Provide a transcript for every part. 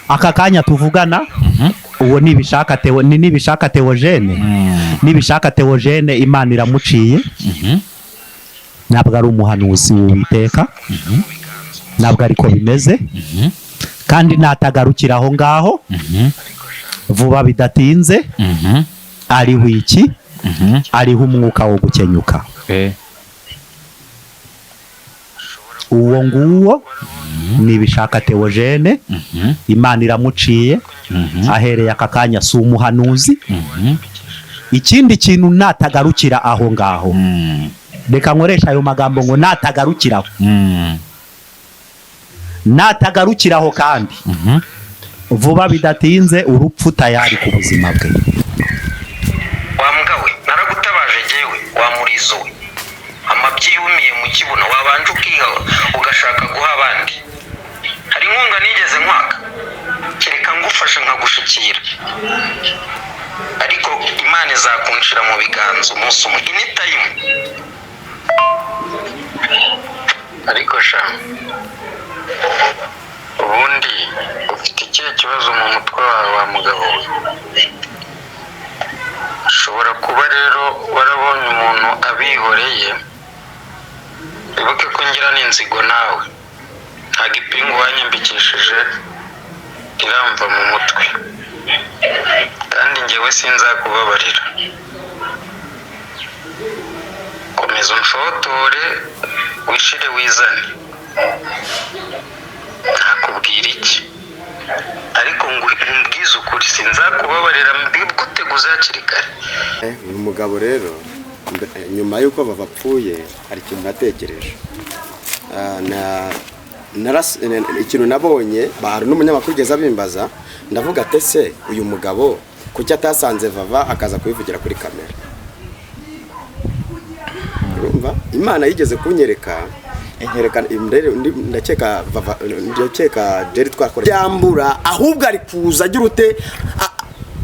aka kanya tuvugana uwo nibishaka Theogene nibishaka Theogene Imana iramuciye ntabwo ari umuhanuzi w'Uwiteka ntabwo ariko bimeze kandi natagarukira aho ngaho vuba bidatinze ariho iki ariho umwuka wo gukenyuka uwo nguwo nibishaka Theogene Imana iramuciye ahereye aka kanya si umuhanuzi ikindi kintu natagarukira aho ngaho reka nkoresha ayo magambo ngo natagarukiraho natagarukiraho kandi vuba bidatinze urupfu tayari ku buzima bwe. Wambwawe naragutabaje jewe wamurizo we amabyi yumiye mu kibuno wabanje ukiha ugashaka guha abandi hari inkunga nigeze nkwaka kereka ngufasha nkagushikira ariko Imana izakunshira mu biganza umunsi umwe initayimu ariko sha ubundi ufite ikihe kibazo mu mutwe wawe wa mugabo we ushobora kuba rero warabonye umuntu abihoreye wibuke ko ngira n'inzigo nawe nta gipingu wanyambikishije iramva mu mutwe kandi njyewe sinzakubabarira komeza unshotore wishire wizane nakubwira iki ariko ngumbwize ukuri sinzakubabarira mbigute guzakiri kare. Uyu mugabo rero nyuma yuko bapfuye hari ikintu natekereje ikintu nabonye bahari n'umunyamakuru ugeze abimbaza ndavuga ati se uyu mugabo kuki atasanze Vava akaza kubivugira kuri kamera. Urumva Imana yigeze kunyereka ndakeka Vava ndakeka Jerry twakora yambura ahubwo ari kuza agira ute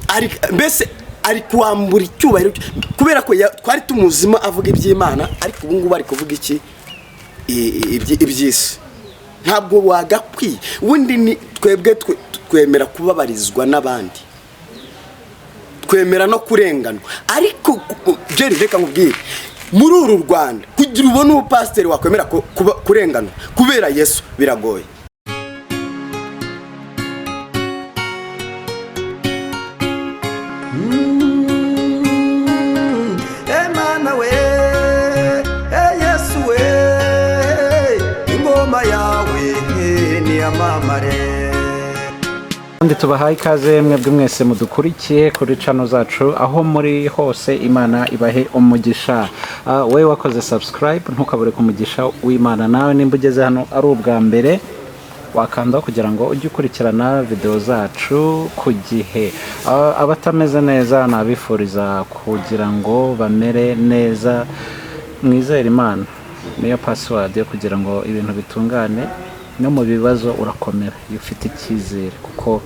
ari mbese ari kuambura icyubahiro kubera ko twari tumuzima avuga iby'Imana ariko ubu ngubu ari kuvuga iki iby'isi ntabwo wagakwi wundi ni twebwe twemera kubabarizwa n'abandi twemera no kurenganwa ariko Jerry reka nkubwire muri uru Rwanda kugira ubone umupasiteri wakwemera kurenganwa kubera Yesu biragoye. Emana we Yesu we ingoma yawe ni amamare. Kandi tubahaye ikaze mwebwe mwese mudukurikiye kuri channel zacu aho muri hose Imana ibahe umugisha. Wewe wakoze subscribe ntukabure kumugisha w'Imana nawe nimba ugeze hano ari ubwa mbere wakanda kugira ngo ujye ukurikirana video zacu ku gihe. Abatameze neza nabifuriza kugira ngo bamere neza mwizere Imana niyo password yo kugira ngo ibintu bitungane no mu bibazo urakomera iyo ufite icyizere kuko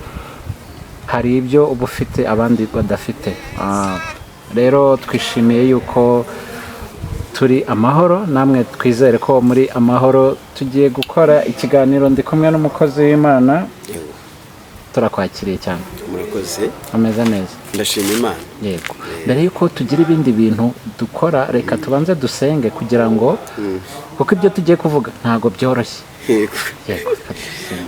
hari ibyo uba ufite abandi badafite. Rero twishimiye yuko turi amahoro namwe twizere ko muri amahoro tugiye gukora ikiganiro ndi kumwe n'umukozi w'Imana turakwakiriye cyane. Murakoze ameze neza ndashima Imana. Yego mbere yuko tugira ibindi bintu dukora reka tubanze dusenge kugira ngo kuko ibyo tugiye kuvuga ntago byoroshye. Yego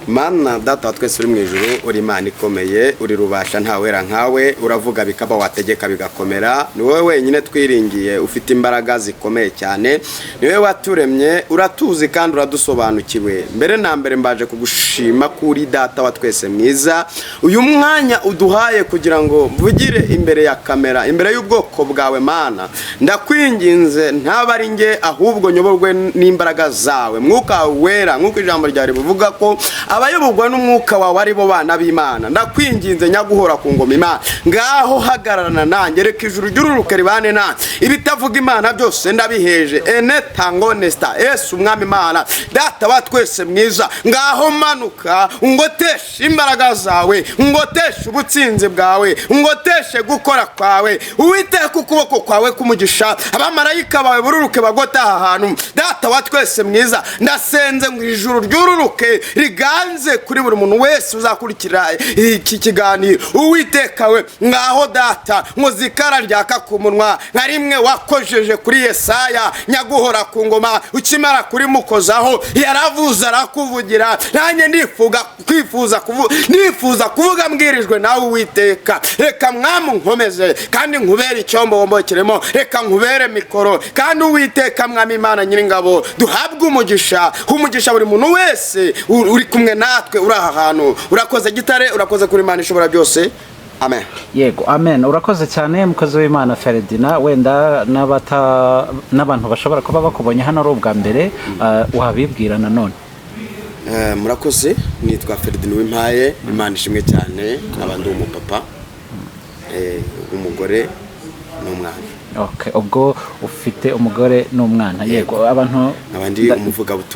Mana data twese uri mu ijuru uri Imana ikomeye uri rubasha ntawera nkawe uravuga bikaba wategeka bigakomera ni wowe wenyine twiringiye ufite imbaraga zikomeye cyane ni wowe waturemye uratuzi kandi uradusobanukiwe mbere na mbere mbaje kugushima kuri data wa twese mwiza uyu mwanya uduhaye kugira ngo mvugire imbere ya kamera imbere y'ubwoko bwawe Mana ndakwinginze ntabari nge ahubwo nyoborwe n'imbaraga zawe mwuka wera nk'uko ijambo ryari buvuga ko abayobogwa n'umwuka wawe ari bo bana b'Imana ndakwinginze nyaguhora ku ngoma Imana ngaho hagararana nanjye reka ijuru ry'ururuke ribane nanjye ibitavuga Imana byose ndabiheje enetangonesta Yesu umwami Imana data wa twese mwiza ngaho manuka ungoteshe imbaraga zawe ungoteshe ubutsinzi bwawe ungoteshe gukora kwawe Uwiteka ukuboko kwawe kumugisha abamarayika bawe bururuke bagota ahantu data wa twese mwiza ndasenze ngo ijuru ry'ururuke rigabe hanze kuri buri muntu wese uzakurikira iki kiganiro. Uwiteka we ngaho data muzikara ryaka ku munwa nka rimwe wakojeje kuri Yesaya nyaguhora ku ngoma ukimara kuri mukozaho yaravuze arakuvugira. Nanjye nifuza kuvuga mbwirijwe nawe Uwiteka. Reka mwamu nkomeze kandi nkubere icyombo wombokeremo, reka nkubere mikoro kandi Uwiteka mwami Imana nyiringabo duhabwe umugisha buri muntu wese uri kumwe natwe uri aha hantu. Urakoze Gitare, urakoze kuri Imana ishobora byose. Amen. Yego, amen. Urakoze cyane mukozi w'Imana Ferdinand. Wenda n'abantu bashobora kuba bakubonye hano ari ubwa mbere, wabibwira nanone. Murakoze, nitwa Ferdinand Wimpaye. Imana ishimwe cyane. Abandi umupapa, umugore n'umwana. Okay, ubwo ufite umugore n'umwana. Yego, abantu abandi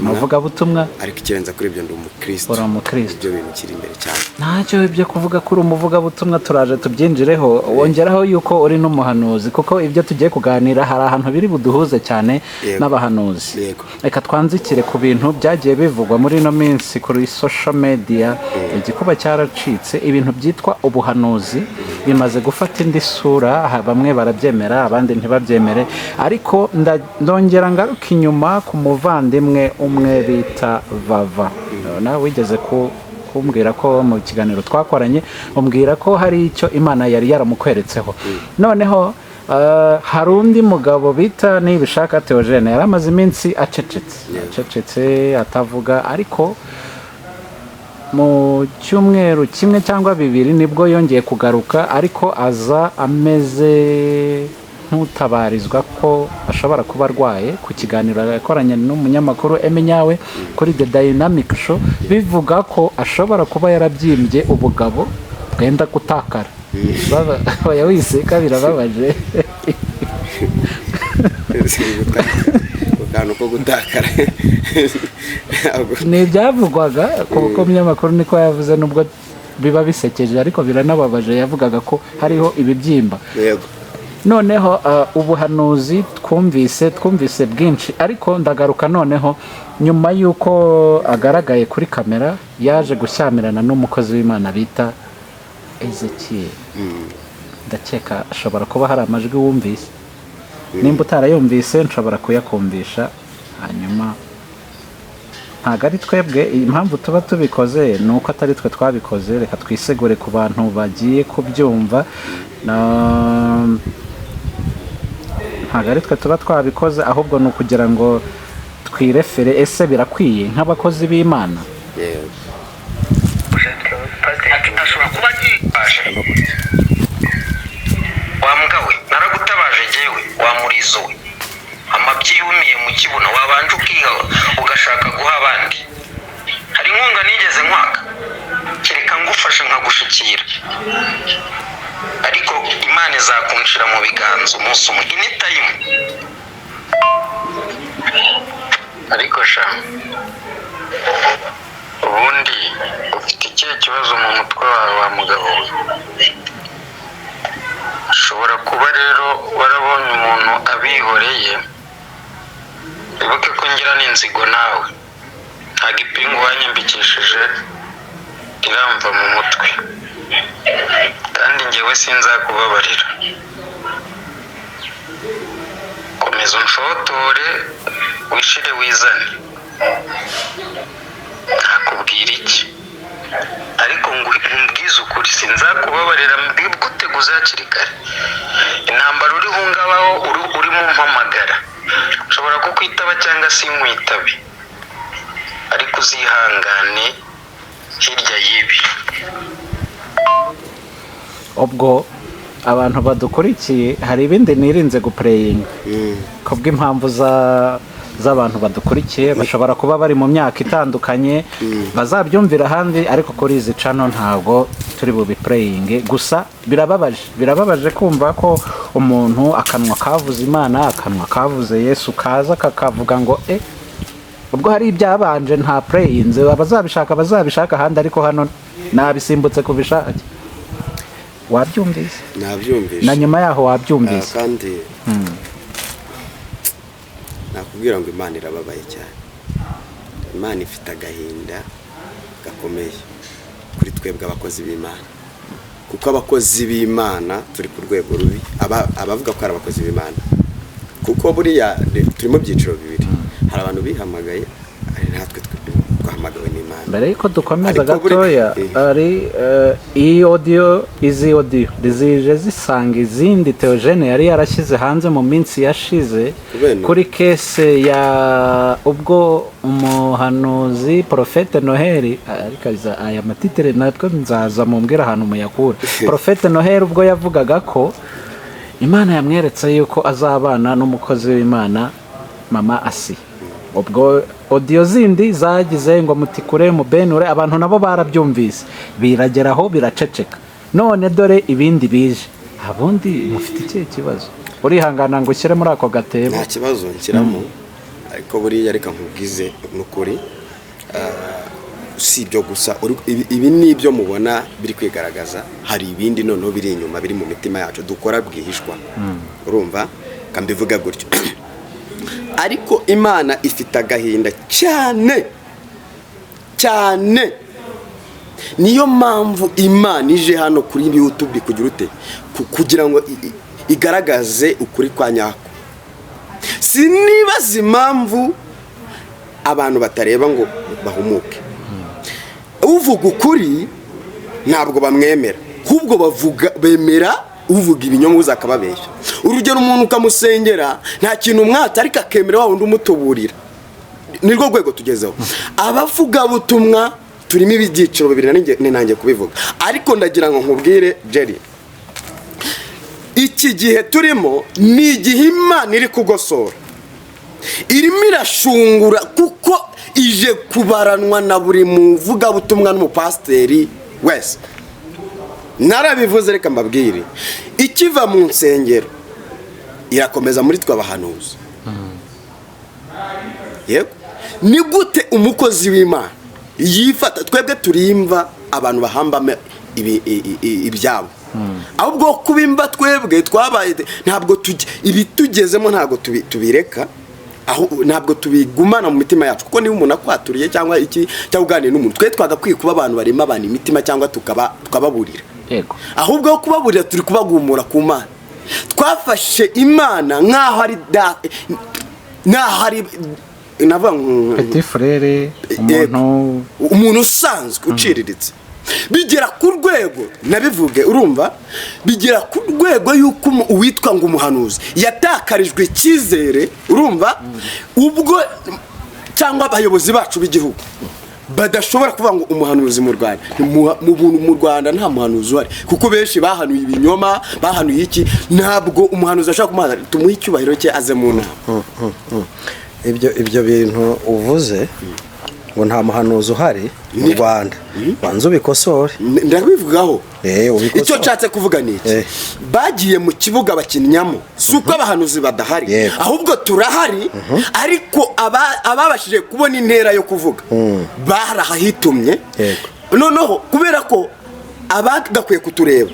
umuvugabutumwa ariko ikirenza kuri ibyo ndi umukristo. Uri umukristo. Ibyo bintu kiri imbere cyane. Ntacyo ibyo kuvuga kuri umuvugabutumwa turaje tubyinjireho. Wongeraho yuko uri n'umuhanuzi, kuko ibyo tugiye kuganira hari ahantu biri buduhuze cyane n'abahanuzi. Reka twanzikire ku bintu byagiye bivugwa muri ino minsi kuri social media. Igikuba cyaracitse, ibintu byitwa ubuhanuzi bimaze gufata indi sura. Bamwe barabyemera, abandi ntibabyemere, ariko ndongera ngaruka inyuma ku muvandimwe umwe bita Vava. Nawe wigeze kumbwira ko mu kiganiro twakoranye umbwira ko hari icyo Imana yari yaramukweretseho. Noneho hari undi mugabo bita Nibishaka Theogene yari amaze iminsi acecetse atavuga, ariko mu cyumweru kimwe cyangwa bibiri nibwo yongeye kugaruka, ariko aza ameze nk'utabarizwa ko ashobora kuba arwaye ku kiganiro yakoranye n'umunyamakuru Emenyawe kuri The Dynamic Show, bivuga ko ashobora kuba yarabyimbye ubugabo bwenda gutakara. Oya wiseka birababaje. Ko gutakara ni ibyavugwaga kuko umunyamakuru niko yavuze, nubwo biba bisekeje ariko biranababaje. Yavugaga ko hariho ibibyimba. Noneho ubuhanuzi twumvise bwinshi, ariko ndagaruka noneho nyuma y'uko agaragaye kuri kamera yaje gushyamirana n'umukozi w'Imana bita Ezekiel. Ndakeka ashobora kuba hari amajwi wumvise. Nimba utarayumvise nshobora kuyakumvisha hanyuma. Ntabwo ari twebwe impamvu tuba tubikoze, ni uko atari twe twabikoze. Reka twisegure ku bantu bagiye kubyumva. Ntabwo ari twe tuba twabikoze, ahubwo ni ukugira ngo twirefere ese birakwiye nk'abakozi b'Imana. ashobora kuba yifashe wambwawe naragutabaje jyewe wamurizo we amabyi yumiye mu kibuno wabanje ukiha ugashaka guha abandi. Hari inkunga nigeze nkwaka kereka ngufashe nkagushikira, ariko Imana izakunshira mu biganza umunsi umwe initayimu. Ariko sha ubundi ufite ikihe kibazo mu mutwe wawe wa mugabo we? Ushobora kuba rero warabonye umuntu abihoreye. Wibuke ko ngira n'inzigo nawe, nta gipingu wanyambikishije iramva mu mutwe, kandi njyewe sinzakubabarira. Komeza umfotore wishire wizane, ntakubwira iki, ariko ngumbwize ukuri sinzakubabarira. Mbiguteguza hakiri kare, intambara uriho ngabaho urimo mpamagara, nshobora kukwitaba cyangwa sinkwitabe, ariko uzihangane hirya y'ibi. Ubwo abantu badukurikiye hari ibindi nirinze gupureyinga kubw'impamvu z'abantu badukurikiye bashobora kuba bari mu myaka itandukanye, bazabyumvira ahandi, ariko kuri izi cano ntabwo turi bubipureyinge. Gusa birababaje kumva ko umuntu akanwa kavuze Imana, akanwa kavuze Yesu kaza kakavuga ngo ubwo hari ibyabanje nta pureyinze, bazabishaka ahandi, ariko hano nabisimbutse kubishaka. Wabyumvise? Nabyumvise. Na nyuma yaho wabyumvise? Kandi nakubwira ngo Imana irababaye cyane. Imana ifite agahinda gakomeye kuri twebwe abakozi b'Imana, kuko abakozi b'Imana turi ku rwego rubi, abavuga ko ari abakozi b'Imana, kuko buriya turi mu byiciro bibiri, hari abantu bihamagaye, hari natwe twahamagawe n'Imana. mbere yuko dukomeza gatoya, ari izi audio zije zisanga izindi Theogene yari yarashyize hanze mu minsi yashize kuri kese ya ubwo umuhanuzi Prophete Noheli, ariko aya matitere natwe nzaza mumbwira ahantu muyakura. Prophete Noheli ubwo yavugaga ko Imana yamweretse yuko azabana n'umukozi w'Imana Mama Asi, ubwo audio zindi zagize ngo mutikure mu benure, abantu nabo barabyumvise birageraho biraceceka, none dore ibindi bije. Abundi mufite ikihe kibazo? Urihangana ngo ushyire muri ako gatebo? Nta kibazo nshyiramo, ariko buriya reka nkubwize n'ukuri, si ibyo gusa, ibi ni ibyo mubona biri kwigaragaza, hari ibindi noneho biri inyuma biri mu mitima yacu dukora bwihishwa, urumva kambivuga gutyo. Ariko Imana ifite agahinda cyane cyane, niyo mpamvu Imana ije hano kuri YouTube kugira ute, kugira ngo igaragaze ukuri kwa nyako. Sinibaza impamvu abantu batareba ngo bahumuke. Uvuga ukuri ntabwo bamwemera, ahubwo bavuga bemera uvuga ibinyoma uzakababeshya. Urugero umuntu ukamusengera nta kintu umwata, ariko akemera wa wundi umutuburira. Nirwo rwego tugezeho. Abavuga butumwa turimo ibyiciro bibiri, nanjye kubivuga, ariko ndagira ngo nkubwire Jerry, iki gihe turimo ni igihe Imana iri kugosora, irimo irashungura, kuko ije kubaranwa na buri muvuga butumwa n'umupasiteri wese. Narabivuze, reka mbabwire, ikiva mu nsengero irakomeza muri twe abahanuzi. Yego, ni gute umukozi w'Imana yifata? Twebwe turimva abantu bahambame ibyabo, ahubwo kubimba twebwe twabaye, ntabwo ibitugezemo ntabwo tubireka, aho ntabwo tubigumana mu mitima yacu, kuko niba umuntu akwaturiye cyangwa iki cyangwa uganira n'umuntu, twe twagakwiye kuba abantu barema abantu imitima, cyangwa tukababurira. Yego, ahubwo kubaburira turi kubagumura ku Mana. Twafashe Imana nk'aho ari petit frere, umuntu usanzwe uciriritse. Bigera ku rwego, nabivuge, urumva, bigera ku rwego yuko uwitwa ngo umuhanuzi yatakarijwe icyizere, urumva, ubwo cyangwa abayobozi bacu b'igihugu badashobora kuvuga ngo umuhanuzi mu Rwanda, mu Rwanda nta muhanuzi uhari, kuko benshi bahanuye ibinyoma, bahanuye iki. Ntabwo umuhanuzi ashaka kumuhaza, tumuhe icyubahiro cye aze mu nama. Ibyo bintu uvuze ngo nta muhanuzi uhari mu Rwanda, banza ubikosore. Ndabivugaho. Icyo nshatse kuvuga ni iki, bagiye mu kibuga bakinyamo, si uko abahanuzi badahari, ahubwo turahari, ariko ababashije kubona intera yo kuvuga barahahitumye. Noneho kubera ko abagakwiye kutureba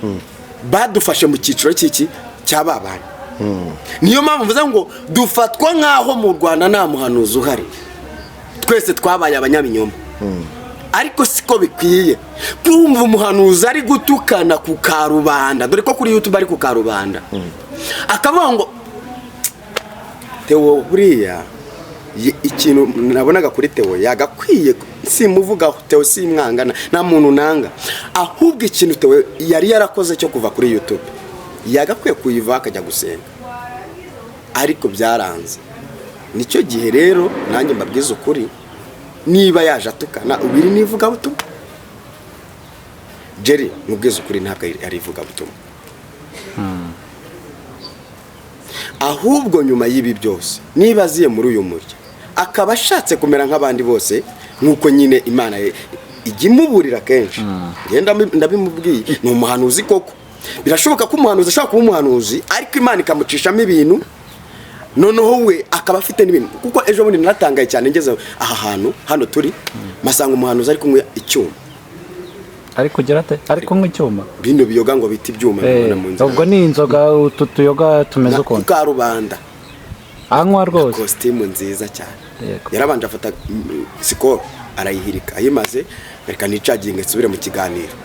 badufashe mu cyiciro cy'iki cy'ababana, niyo mpamvu mvuze ngo dufatwa nk'aho mu Rwanda nta muhanuzi uhari, twese twabaye abanyabinyoma. Ariko siko bikwiye kumva umuhanuzi ari gutukana ku karubanda, dore ko kuri YouTube ari ku karubanda, akavuga ngo Theo, buriya ikintu nabonaga kuri Theo yagakwiye, simuvugaho Theo, simwangana, nta muntu nanga, ahubwo ikintu Theo yari yarakoze cyo kuva kuri YouTube yagakwiye kuyiva akajya gusenga, ariko byaranze. Nicyo gihe rero nanjye mbabwiza ukuri, niba yaje atukana ubiri nivuga butumwa, Jerry mubwiza ukuri ntabwo ari ivuga butumwa. Ahubwo nyuma y'ibi byose, niba aziye muri uyu murya akaba ashatse kumera nk'abandi bose, nk'uko nyine Imana ijya imuburira kenshi, ngenda ndabimubwiye, ni umuhanuzi koko. Birashoboka ko umuhanuzi ashaka kuba umuhanuzi, ariko Imana ikamucishamo ibintu, noneho we akaba afite n'ibintu. Kuko ejo bundi naratangaye cyane ngeze aha hantu hano turi, masanga umuhanuzi ari kunywa icyuma. Ari kugira ate? Ari kunywa icyuma? Bino biyoga ngo biti ibyuma, mu nzoga. Ubwo ni inzoga, tuyoga tumeze ukuntu. Ku karubanda. Anywa rwose. Costume nziza cyane. Yarabanje afata Skol arayihirika, ayimaze reka nicaginge nsubire mu kiganiro.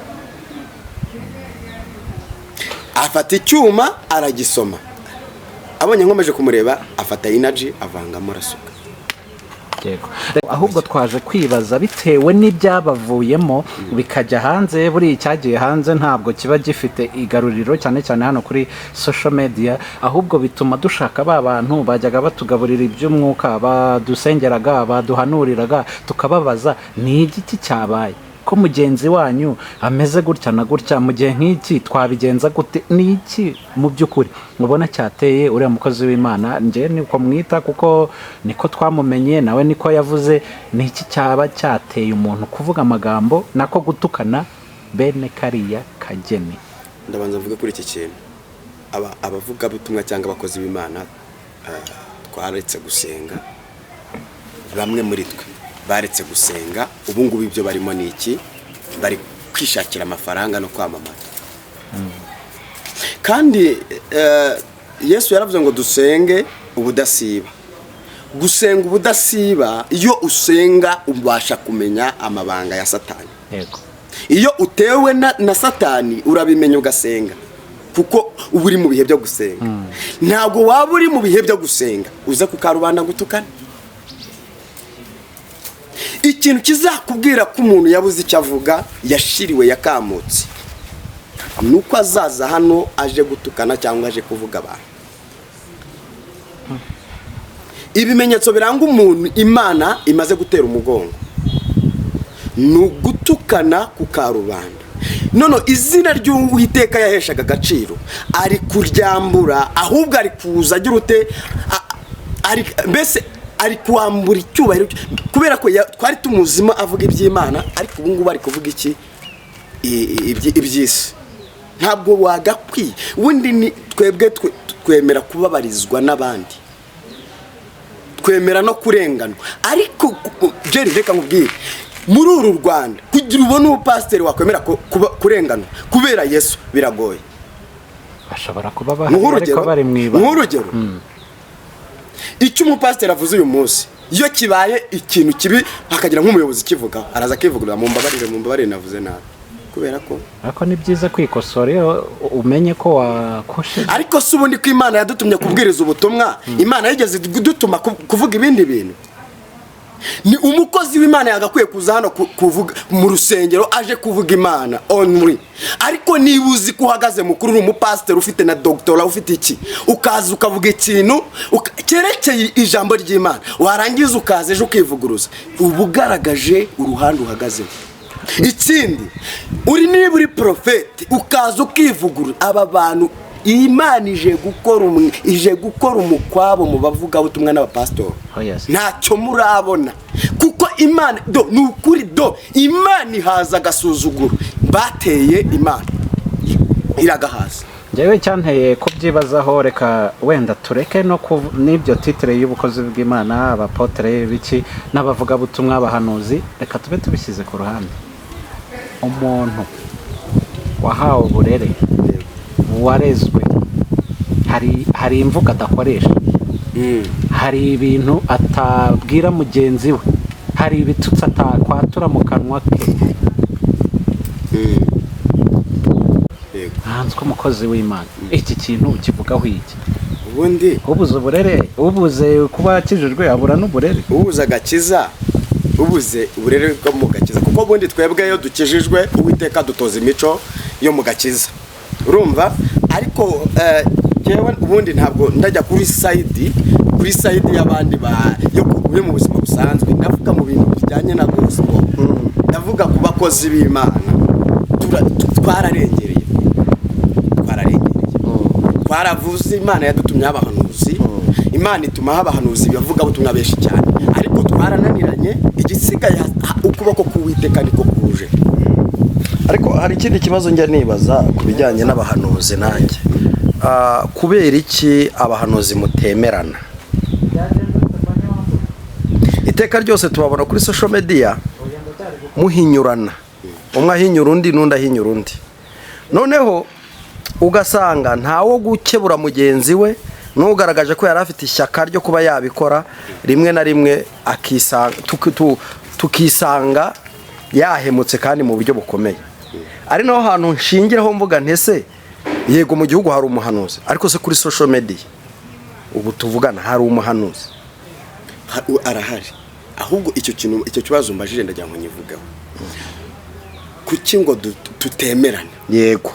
Afata icyuma aragisoma, abonye nkomeje kumureba afata energy avangamo arasuka. Yego. Ahubwo twaje kwibaza bitewe n'ibyabavuyemo bikajya hanze, buri icyagiye hanze ntabwo kiba gifite igaruriro cyane cyane hano kuri social media, ahubwo bituma dushaka ba bantu bajyaga batugaburira iby'umwuka, badusengeraga, baduhanuriraga, tukababaza ni igiki cyabaye ko mugenzi wanyu ameze gutya na gutya, mu gihe nk'iki twabigenza gute, ni iki mu by'ukuri mubona cyateye uriya mukozi w'Imana? Nje niko mwita kuko niko twamumenye, nawe niko yavuze. Ni iki cyaba cyateye umuntu kuvuga amagambo nako gutukana bene kariya kageni? Ndabanza mvuga kuri iki kintu, abavuga butumwa cyangwa abakozi b'Imana twaretse gusenga. Bamwe muri twe baretse gusenga, ubu ngubu ibyo barimo ni iki? Bari kwishakira amafaranga no kwamamaza. Kandi Yesu yaravuze ngo dusenge ubudasiba. Gusenga ubudasiba, iyo usenga ubasha kumenya amabanga ya Satani. Yego. Iyo utewe na Satani urabimenya ugasenga, kuko uba uri mu bihe byo gusenga. Ntabwo waba uri mu bihe byo gusenga uza kukarubanda gutukana. Ikintu kizakubwira ko umuntu yabuze icyo avuga, yashiriwe, yakamutse, nuko azaza hano aje gutukana cyangwa aje kuvuga abantu. Ibimenyetso biranga umuntu Imana imaze gutera umugongo ni ugutukana ku karubanda. None izina ry'Uwiteka yaheshaga agaciro ari kuryambura, ahubwo ari kuza agira ute, mbese ari kuambura icyubahiro, kubera ko twari tumuzima avuga iby'Imana, ariko ubu ngubu ari kuvuga iki? Iby'isi. Ntabwo wagakwiye. Ubundi ni twebwe twemera kubabarizwa n'abandi, twemera no kurenganwa. Ariko Jerry, reka nkubwire, muri uru Rwanda kugira ubone umupasiteri wakwemera kurenganwa kubera Yesu biragoye. Bashobora kuba bari mwiba. Nk'urugero, icyo umupasiteri avuze uyu munsi, iyo kibaye ikintu kibi hakagira nk'umuyobozi kivuga, araza kivugurura, mumbabarire navuze nabi, kubera ko ariko ni byiza kwikosora umenye ko wakoshe. Ariko si ubundi ko Imana yadutumye kubwiriza ubutumwa, Imana yigeze dutuma kuvuga ibindi bintu? Ni umukozi w'Imana yagakwiye kuza hano kuvuga mu rusengero, aje kuvuga Imana only. Ariko niba uzi ko uhagaze mukuru, uri umupasiteri ufite na doctora, ufite iki, ukaza ukavuga ikintu cyerekeye ijambo ry'Imana, warangiza ukaza ejo ukivuguruza, ubugaragaje uruhande uhagazeho. Ikindi, niba uri profete ukaza ukivugurura, aba bantu Imana ije gukora umukwabo mu bavuga ubutumwa n'abapastori. Ntacyo murabona, kuko Imana ni ukuri, Imana ihaza agasuzuguro bateye Imana iragahaza. Njyewe cyanteye kubyibazaho, reka wenda tureke no n'ibyo titre y'ubukozi bw'Imana, abapotre biki n'abavuga butumwa, abahanuzi, reka tube tubishyize ku ruhande. Umuntu wahawe uburere, warezwe, hari imvugo adakoresha, hari ibintu atabwira mugenzi we, hari ibitutsi atakwatura mu kanwa ke. Hanze ko umukozi w'Imana, iki kintu ukivugaho iki? Ubundi ubuze uburere, ubuze kuba akijijwe, abura n'uburere. Ubuze agakiza, ubuze uburere bwo mu gakiza, kuko ubundi twebwe iyo dukijijwe Uwiteka dutoza imico yo mu gakiza, urumva? Ariko yewe ubundi ntabwo ndajya kuri side y'abandi yo mu buzima busanzwe, ndavuga mu bintu bijyanye na gospel, ndavuga ku bakozi b'Imana. Twararengereye, twaravuze, Imana yadutumye abahanuzi, Imana ituma abahanuzi bavuga butumwa benshi cyane, ariko twarananiranye, igisigaye ukuboko k'Uwiteka niko kuje. Ariko hari ikindi kibazo njya nibaza ku bijyanye n'abahanuzi nanjye, kubera iki abahanuzi mutemerana? Iteka ryose tubabona kuri social media muhinyurana, umwe ahinyura undi n'undi ahinyura undi, noneho ugasanga ntawo gukebura mugenzi we, n'ugaragaje ko yari afite ishyaka ryo kuba yabikora, rimwe na rimwe tukisanga yahemutse kandi mu buryo bukomeye. Ari naho hantu nshingiraho mvuga ntese yego mu gihugu hari umuhanuzi, ariko se kuri social media ubu tuvugana hari umuhanuzi arahari. Ahubwo icyo kibazo mbajije ndagira ngo nyivugeho. Kuki ngo tutemerana? Yego.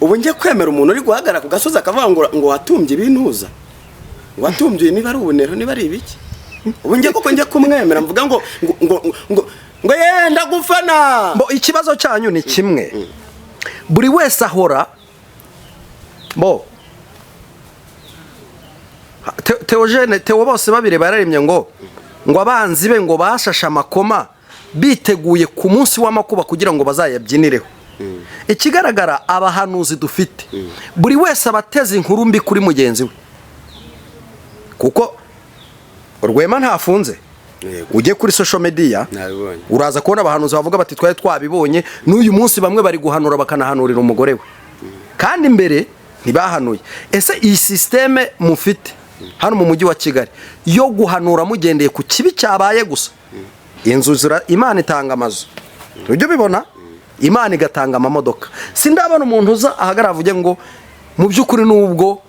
Ubu njye kwemera umuntu uri guhagarara ku gasozi akavuga ngo watumbye ibintuza, watumbye niba ari ubunero niba ari ibiki. Ubu njye koko njye kumwemera mvuga ngo yenda gufana. Bo ikibazo cyanyu ni kimwe. Buri wese ahora Theo bose babireba yararemye ngo abanzi be ngo bashashe amakoma biteguye ku munsi w'amakuba kugira ngo bazayabyinireho. Ikigaragara abahanuzi dufite buri wese abateze inkuru mbi kuri mugenzi we, kuko Rwema ntafunze. Ujye kuri social media uraza kubona abahanuzi bavuga bati twari twabibonye n'uyu munsi bamwe bari guhanura bakanahanurira umugore we, kandi mbere ntibahanuye. Ese iyi systeme mufite hano mu mujyi wa Kigali yo guhanura mugendeye ku kibi cyabaye gusa? Inzu Imana itanga amazu, ujye bibona, Imana igatanga amamodoka. Sindabona umuntu uza ahagarara avuge ngo mu by'ukuri nubwo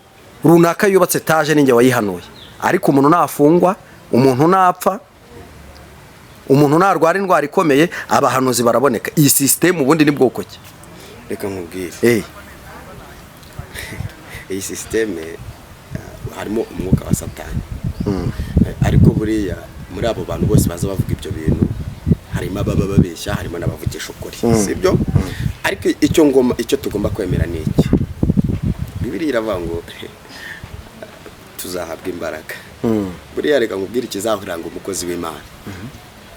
runaka yubatse etaje ninjye wayihanuye, ariko umuntu nafungwa, umuntu napfa, umuntu narwara indwara ikomeye, abahanuzi baraboneka. Iyi system ubundi ni bwoko ki? Reka nkubwire. Iyi system harimo umwuka wa Satani. Ariko buriya muri abo bantu bose baza bavuga ibyo bintu harimo ababa babeshya, harimo n'abavugisha ukuri, sibyo? Ariko icyo tugomba kwemera ni iki? Bibiliya iravuga ngo tuzahabwa imbaraga. Buriya reka nkubwire ikizahuranga umukozi w'Imana.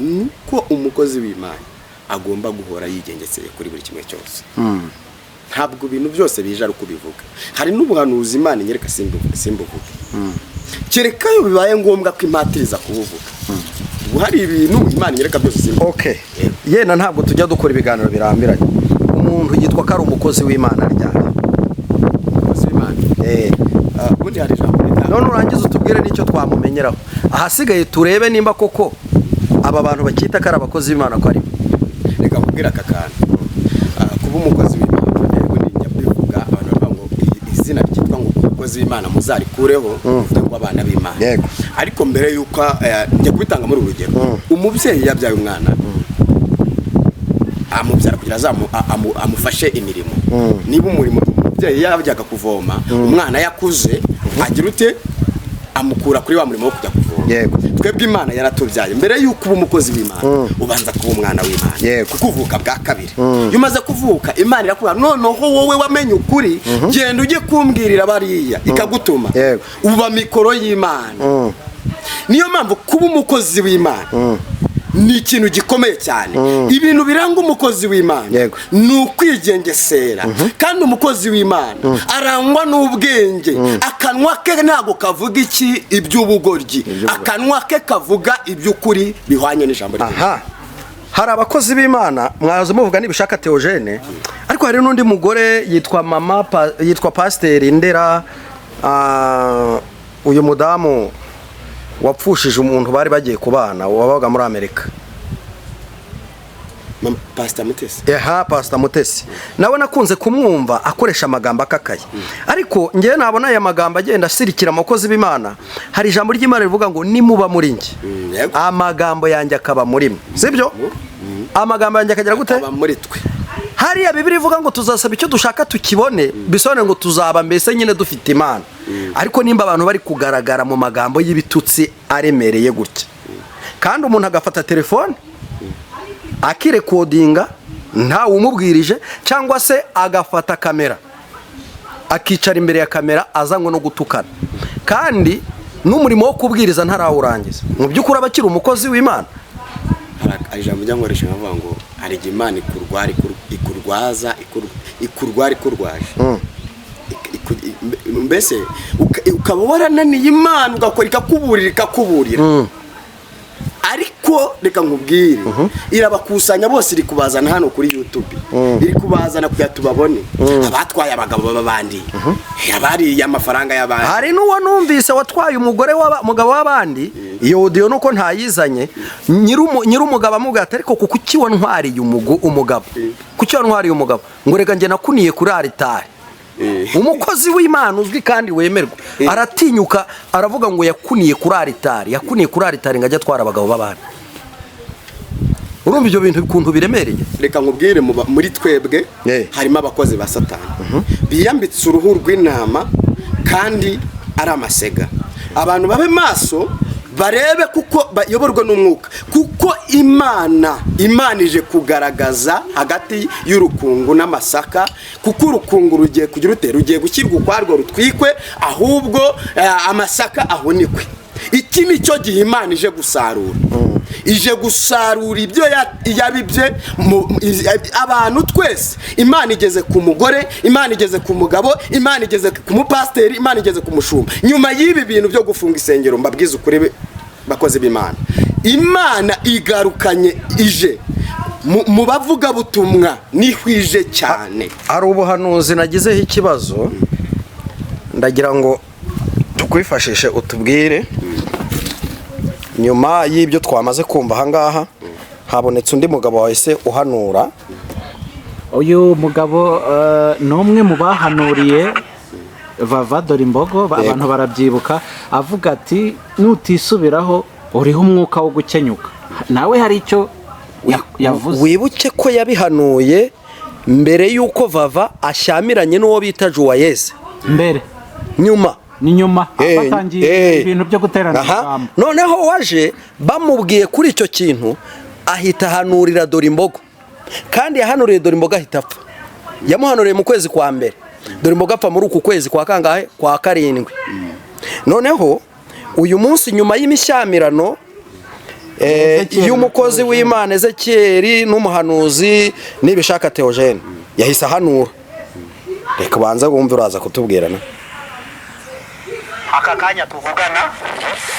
Nuko umukozi w'Imana agomba guhora yigengeseye kuri buri kimwe cyose. Ntabwo ibintu byose bije ari kubivuga. Hari n'ubuhanuzi Imana inyereka simbuvuga. Kereka yo bibaye ngombwa ko impatiriza kubuvuga. Hari ibintu Imana inyereka byose simbuvuga. Okay. Yena ntabwo tujya dukora ibiganiro birambiranye. Umuntu yitwa ko ari umukozi w'Imana ryari? Umukozi w'Imana. Ubundi hari ijambo rita. None urangiza utubwire n'icyo twamumenyeraho. Ahasigaye turebe nimba koko aba bantu bakita ko ari abakozi b'Imana ko ari. Reka nkubwira aka kantu. Kuba umukozi w'Imana yego ninjya bivuga abantu bavuga ngo izina ryitwa ngo umukozi w'Imana muzarikureho ngo abana b'Imana. Yego. Ariko mbere yuko njya kubitanga muri urugero, umubyeyi yabyaye umwana amubyara kugira amufashe imirimo. Niba umurimo umubyeyi yabyaga kuvoma, umwana yakuze agira ute amukura kuri wa murimo wo kujya kuvoma. Yego. Twebwe Imana yaratubyaye mbere yuko uba umukozi w'Imana ubanza kuba umwana w'Imana. Yego. Kuvuka bwa kabiri. Iyo umaze kuvuka Imana irakubwira noneho wowe wamenye ukuri genda ujye kumbwirira bariya ikagutuma. Yego. Uba mikoro y'Imana. Niyo mpamvu kuba umukozi w'Imana ni ikintu gikomeye cyane. Ibintu biranga umukozi w'Imana ni ukwigengesera, kandi umukozi w'Imana arangwa n'ubwenge. Akanwa ke ntago kavuga iby'ubugoryi, akanwa ke kavuga iby'ukuri bihwanye n'ijambo ry'Imana. Hari abakozi b'Imana mwaze muvuga nibishaka Theogene, ariko hari n'undi mugore yitwa Pasteur Ndera, uyu mudamu wapfushije umuntu bari bagiye kubana wabaga muri Amerika. Pastor Mutesi. Pastor Mutesi. Nawe nakunze kumwumva akoresha amagambo akakaye. Ariko ngiye nabona aya magambo agenda asirikira abakozi b'Imana. Hari ijambo ry'Imana rivuga ngo nimuba muri nge, amagambo yanjye akaba muri mwe. Sibyo? Amagambo yanjye akagira gute? Aba muri twe. Hariya Bibiliya ivuga ngo tuzasaba icyo dushaka tukibone, bisobanura ngo tuzaba mbese nyine dufite Imana. Ariko nimba abantu bari kugaragara mu magambo y'ibitutsi aremereye gutya, kandi umuntu agafata telefone akirekodinga nta umubwirije, cyangwa se agafata kamera akicara imbere ya kamera azanwe no gutukana, kandi n'umurimo wo kubwiriza ntarawurangiza, mu by'ukuri abakiri umukozi w'Imana. Hari ijambo ry'angoresha bavuga ngo hari Imana ikurwaza ikurwaje. Mbese ukaba warananiye Imana ugakora ikakuburira. Ariko kuko reka nkubwire irabakusanya bose iri kubazana hano kuri YouTube iri kubazana kugira tubabone abatwaye abagabo b'abandi abari amafaranga y'abandi hari n'uwo numvise watwaye umugabo w'abandi iyo audio nuko ntayizanye nyir'umugabo amubwira ati ariko kuki wantwariye umugabo kuki wantwariye umugabo ngo reka nge nakuniye kuri aritari umukozi w'Imana uzwi kandi wemerwa aratinyuka aravuga ngo yakuniye kuri aritari ngo ajye atwara abagabo b'abandi. Urumva ibyo bintu bikuntu biremereye. Reka nkubwire muri twebwe harimo abakozi ba Satani biyambitse uruhu rw'intama kandi ari amasega. Abantu babe maso barebe kuko bayoborwa n'umwuka kuko Imana ije kugaragaza hagati y'urukungu n'amasaka kuko urukungu rugiye kugira utera rugiye gushyirwa ukwarwo rutwikwe ahubwo amasaka ahunikwe. Iki nicyo gihe Imana ije gusarura ibyo yabibye abantu twese. Imana igeze ku mugore, Imana igeze ku mugabo, Imana igeze ku mupasiteri, Imana igeze ku mushumba. Nyuma y'ibi bintu byo gufunga isengero mbabwiza ukuri bakoze b'Imana, Imana igarukanye ije mu bavuga butumwa nihwije cyane. Ari ubuhanuzi nagizeho ikibazo ndagira ngo tukwifashishe utubwire. Nyuma y'ibyo twamaze kumva ahangaha habonetse undi mugabo wahise uhanura. Uyu mugabo ni umwe mu bahanuriye Vava Dorimbogo, abantu barabyibuka, avuga ati nutisubiraho uriho umwuka wo gukenyuka. Nawe hari icyo yavuze. Wibuke ko yabihanuye mbere y'uko Vava ashyamiranye n'uwo bita Joyeuse. Mbere ni nyuma abatangiye ibintu byo guterana amagambo. Noneho waje bamubwiye kuri icyo kintu ahita hanurira Dorimbogo, kandi yahanuriye Dorimbogo ahita apfa. Yamuhanuriye mu kwezi kwa mbere, Dorimbogo apfa muri uku kwezi kwa kangahe? Kwa karindwi. Noneho uyu munsi nyuma y'imishyamirano y'umukozi w'Imana Ezekiel n'umuhanuzi Nibishaka Theogene yahise ahanura. Reka banza wumve uraza kutubwirana. Aka kanya tuvugana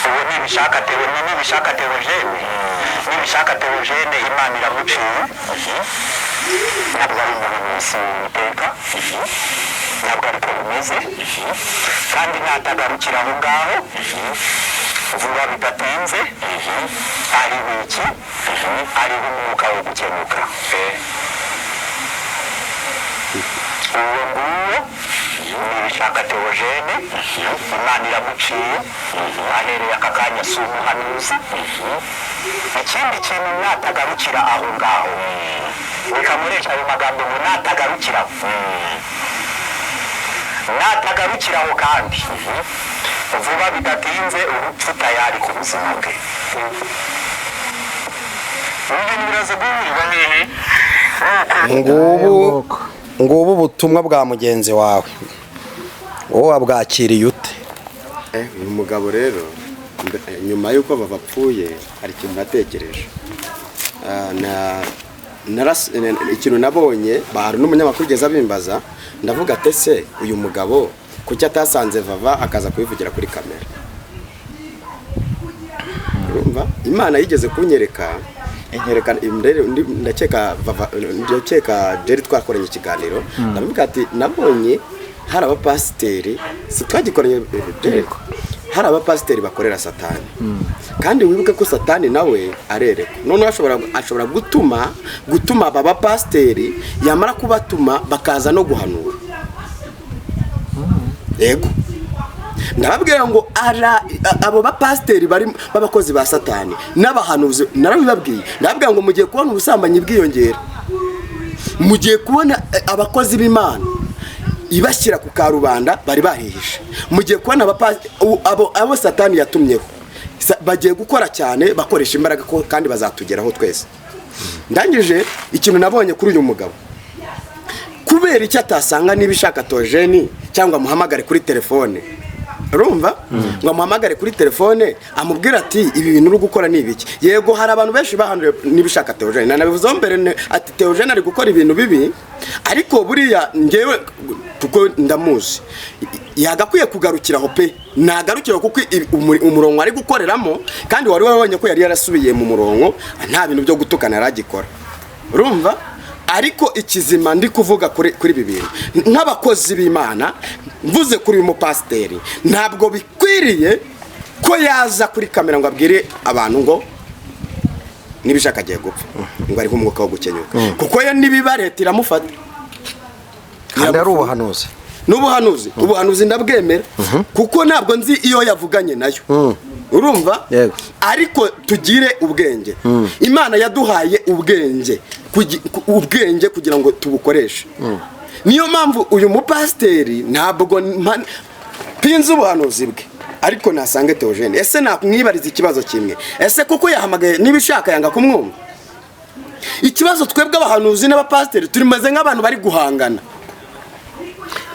ubu Nibishaka Theogene Imana iramuciye. Ntabwo ari umuhanuzi w'iteka, ntabwo ari ko bimeze, kandi natagarukira aho ngaho vuba bidatinze. Ari wiki ariho umwuka wo gukemuka. Uwo nguwo Nibishaka Theogene Imana iramuciye, ahereye aka kanya si umuhanuzi. Ikindi kintu natagarukira aho ngaho, reka muresha ayo magambo ngo natagarukiraho kandi vuba bidatinze urupfu tayari ku buzima bwe. Ngubu ubutumwa bwa mugenzi wawe wowe wabwakiriye ute? Uyu mugabo rero nyuma y'uko bapfuye hari ikintu natekereje. Ikintu nabonye hari n'umunyamakuru ugeze abimbaza, ndavuga ati se uyu mugabo kuki atasanze Vava akaza kubivugira kuri kamera? Urumva Imana yigeze kunyereka ndakeka Jerry twakoranye ikiganiro, ndavuga ati nabonye hari abapasiteri twagikoranye Jerry, hari abapasiteri bakorera Satani. Kandi wibuke ko Satani nawe arereka. None ashobora gutuma aba bapasiteri yamara kubatuma bakaza no guhanura. Yego. Ndababwira ngo abo bapasiteri bari babakozi ba Satani n'abahanuzi narabibabwiye. Ndababwira ngo mugiye kubona ubusambanyi bwiyongera, mugiye kubona abakozi b'Imana ibashyira ku karubanda bari bahihishe, mugiye kubona abo Satani yatumyeho bagiye gukora cyane, bakoresha imbaraga kandi bazatugeraho twese. Ndangije ikintu nabonye kuri uyu mugabo, kubera icyo atasanga Nibishaka Theogene cyangwa muhamagare kuri telefone. Urumva ngo muhamagare kuri telefone amubwira ati ibi bintu uri gukora ni ibiki? Yego hari abantu benshi bahanuriye Nibishaka Theogene, nabivuze mbere ati Theogene ari gukora ibintu bibi, ariko buriya ngewe kuko ndamuzi yagakwiye kugarukiraho pe nagarukira kuko umurongo ari gukoreramo kandi wari wabonye ko yari yarasubiye mu murongo nta bintu byo gutukana yaragikora urumva ariko ikizima ndi kuvuga kuri bibiri nk'abakozi b'Imana mvuze kuri uyu mupasiteri ntabwo bikwiriye ko yaza kuri kamera ngo abwire abantu ngo nibishaka agiye gupfa ngo ari nk'umwuka wo gukenyuka kuko yo nibiba leta iramufata kandi ari ubuhanuzi ubuhanuzi ndabwemera kuko ntabwo nzi iyo yavuganye nayo urumva ariko tugire ubwenge Imana yaduhaye ubwenge kugira ngo tubukoreshe niyo mpamvu uyu mupasiteri ntabwo pinze ubuhanuzi bwe ariko nasange Theogene ese nakumwibariza ikibazo kimwe ese kuko yahamagaye nibishaka yanga kumwumva ikibazo twebwe abahanuzi n'abapasiteri turimeze nk'abantu bari guhangana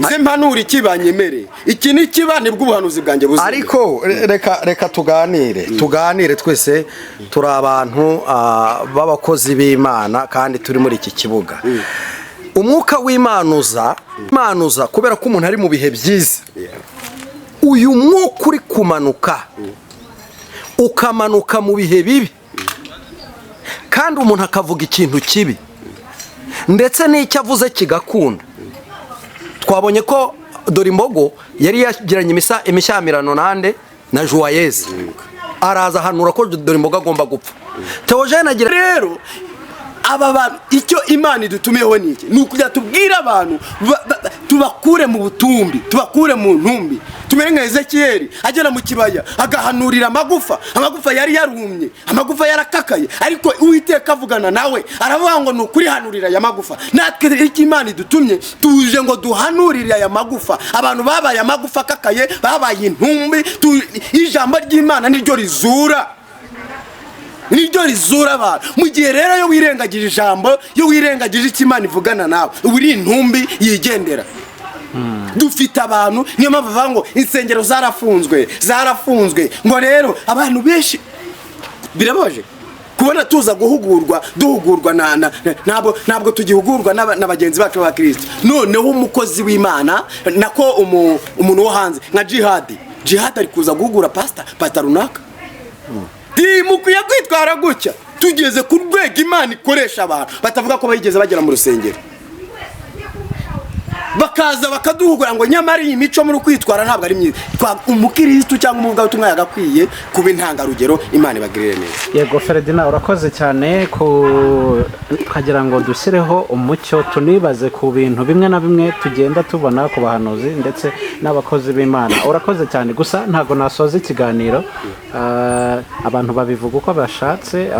nze mpanura ikibanyemere iki ni kibane bw'ubuhanuzi bwanjye buzima ariko reka tuganire twese turi abantu b'abakozi b'Imana kandi turi muri iki kibuga umwuka w'imanuza kubera ko umuntu ari mu bihe byiza uyu mwuka uri kumanuka ukamanuka mu bihe bibi kandi umuntu akavuga ikintu kibi ndetse n'icyo avuze kigakunda twabonye ko Dorimbogo yari yagiranye imishyamirano nande na Joyeuse araza hanura ko Dorimbogo agomba gupfa Theogene agira rero aba bantu icyo Imana idutumeho niki ni ukujya tubwira abantu tubakure mu butumbi tubakure mu ntumbi tumere nka Ezekiel agera mu kibaya agahanurira amagufa yari yarumye amagufa yarakakaye ariko Uwiteka avugana nawe aravuga ngo nukuri hanurira aya magufa natwe iki Imana idutumye tuje ngo duhanurire aya magufa abantu babaye amagufa akakaye babaye intumbi ijambo ry'Imana niryo rizura abantu mu gihe rero yo wirengagije ijambo yo wirengagije icyo Imana ivugana nawe uri intumbi yigendera dufite abantu niyo mpamvu bavuga ngo insengero zarafunzwe ngo rero abantu benshi birabaje kubona tuza duhugurwa ntabwo tugihugurwa na bagenzi bacu ba Kristo noneho umukozi w'Imana nako umuntu wo hanze nka jihad ari kuza guhugura pastor runaka mukwiye kwitwara gutya tugeze ku rwego Imana ikoresha abantu batavuga ko bayigeze bagera mu rusengero bakaza bakaduhugura ngo nyamara iyi mico muri kwitwara ntabwo ari myiza umukristo cyangwa umuvuga utumwa yagakwiye kuba intangarugero Imana ibagirire neza yego Ferdinand urakoze cyane tukagira ngo dushyireho umucyo tunibaze ku bintu bimwe na bimwe tugenda tubona ku bahanuzi ndetse n'abakozi b'Imana urakoze cyane gusa ntago nasoza ikiganiro abantu babivuga uko bashatse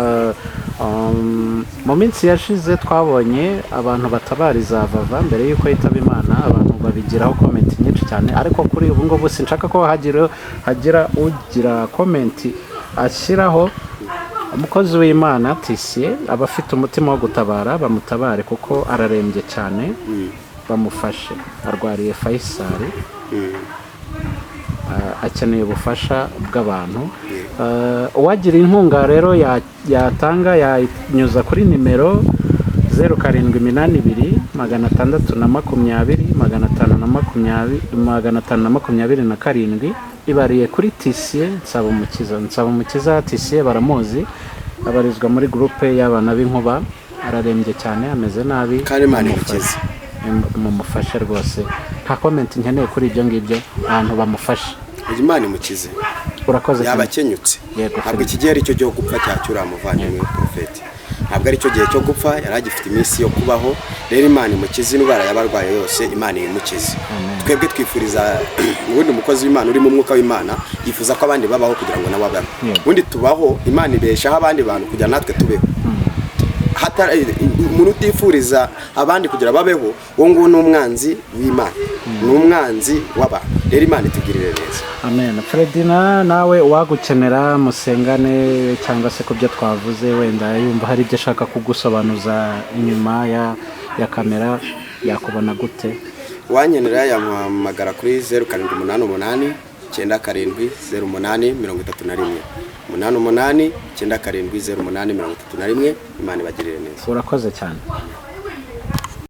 mu minsi yashize twabonye abantu batabariza vava mbere yuko yitaba Imana abantu babigiraho comment nyinshi cyane ariko kuri ubu ngubu sinshaka ko hagira ugira comment ashyiraho umukozi w'Imana Tissier aba afite umutima wo gutabara bamutabare kuko ararembye cyane bamufashe arwariye Faisal akeneye ubufasha bw'abantu uwagira inkunga rero yatanga yanyuza kuri nimero 0782 620 ibariye kuri Tissier Nsabumukiza Tissier baramuzi abarizwa muri groupe y'abana b'inkuba ararembye cyane ameze nabi kandi Imana imukize mumufashe rwose nta comment nkeneye kuri ibyo ngibyo abantu bamufashe Imana imukize urakoze yabakenyutse ntabwo ikigera icyo gihe gupfa cyacyura amuvanywe profeti ntabwo ari cyo gihe cyo gupfa yaragifite iminsi yo kubaho rero Imana imukize indwara yabarwaye yose Imana imukize twebwe twifuriza ubundi umukozi w'Imana uri mu mwuka w'Imana yifuza ko abandi babaho kugira ngo nabo babeho ubundi tubaho Imana ibeshaho abandi bantu kugira natwe tubeho umuntu utifuriza abandi kugira babeho wo ngo n'umwanzi w'Imana n'umwanzi w'abantu rero Imana itugirire neza amen Ferdinand nawe wagukenera musengane cyangwa se ku byo twavuze wenda yumva hari ibyo ashaka kugusobanuza inyuma ya kamera yakubona gute wanyenera yamuhamagara kuri 0788 970831 88 970831 Imana ibagirire neza urakoze cyane